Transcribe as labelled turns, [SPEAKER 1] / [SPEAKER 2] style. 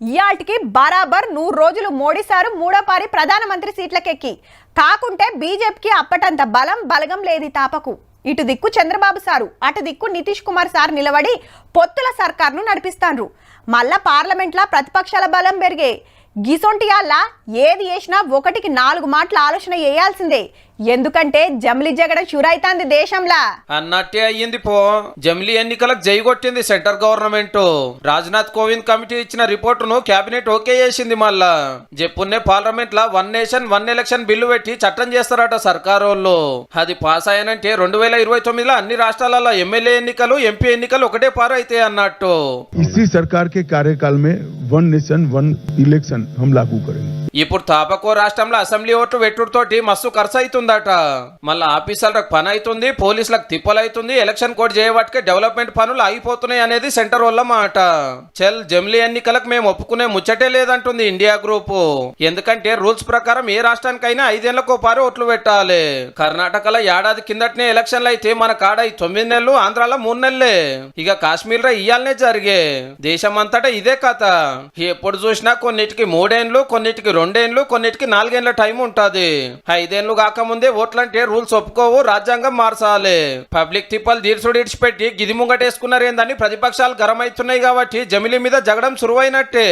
[SPEAKER 1] ఇయాటికి బరాబర్ 100 రోజులు మోడీ సారు మూడోపారి ప్రధానమంత్రి సీట్లకెక్కి కాకుంటే బీజేపీకి అప్పటంత బలగం లేది తాపకు. ఇటు దిక్కు చంద్రబాబు సారు, అటు దిక్కు నితీష్ కుమార్ సార్ నిలబడి పొత్తుల సర్కార్ను నడిపిస్తాండ్రు. మళ్ళా పార్లమెంట్లా ప్రతిపక్షాల బలం పెరిగే గిసొంటియాల ఏది చేసినా ఒకటికి 4 మాటల ఆలోచన చేయాల్సిందే. ఎందుకంటే జమిలీ జగడ షురైతాంది దేశంలా
[SPEAKER 2] అన్నట్టే అయ్యింది పో. జమిలీ ఎన్నికలకు జై కొట్టింది centre government. Rajnath Kovind committee ఇచ్చిన రిపోర్టును కేబినెట్ ఓకే చేసింది. మళ్ళా చెప్పున్నే పార్లమెంట్ లా 1 నేషన్ 1 ఎలక్షన్ బిల్లు పెట్టి చట్టం చేస్తారట సర్కారోళ్ళు. అది పాస్ అయ్యానంటే 2029లో అన్ని రాష్ట్రాలలో ఎమ్మెల్యే ఎన్నికలు ఎంపీ ఎన్నికలు ఒకటే పారు అయితే అన్నట్టు.
[SPEAKER 3] इसी सरकार के कार्यकाल में 1 नेशन 1 इलेक्शन हम लागू करेंगे.
[SPEAKER 2] ఇప్పుడు తాపకో రాష్ట్రంలో అసెంబ్లీ ఓట్లు పెట్టుడుతోటి మస్తు ఖర్చు అవుతుందట. మళ్ళీ ఆఫీసర్లకు పని అవుతుంది, పోలీసులకు తిప్పలు అవుతుంది, ఎలక్షన్ కోడ్ చేయబట్టే డెవలప్మెంట్ పనులు ఆగిపోతున్నాయి అనేది సెంటర్ వల్ల మాట. జమిలీ ఎన్నికలకు మేము ఒప్పుకునే ముచ్చటే లేదంటుంది ఇండియా గ్రూప్. ఎందుకంటే రూల్స్ ప్రకారం ఏ రాష్ట్రానికైనా 5 ఏళ్లకు పారు ఓట్లు పెట్టాలి. కర్ణాటకలో ఏడాది కిందటనే ఎలక్షన్లు అయితే మన కాడ 9 నెలలు, ఆంధ్రాలో 3 నెలలే. ఇక కాశ్మీర్ లో ఇయ్యాలనే జరిగే. దేశం అంతటా ఇదే కథ. ఎప్పుడు చూసినా కొన్నిటికి 3 ఏళ్ళు, కొన్నిటికి 2 ఏళ్ళు, కొన్నిటికి 4 ఏళ్ల టైం ఉంటది. 5 ఏళ్ళు కాకముందే ఓట్లంటే రూల్స్ ఒప్పుకోవు, రాజ్యాంగం మార్చాలి. పబ్లిక్ తిప్పలు దీర్సుడు ఇడిచిపెట్టి గిది ముంగటేసుకున్నారేందని ప్రతిపక్షాలు గరమైతున్నాయి. కాబట్టి జమిలీ మీద జగడం సురువైనట్టే.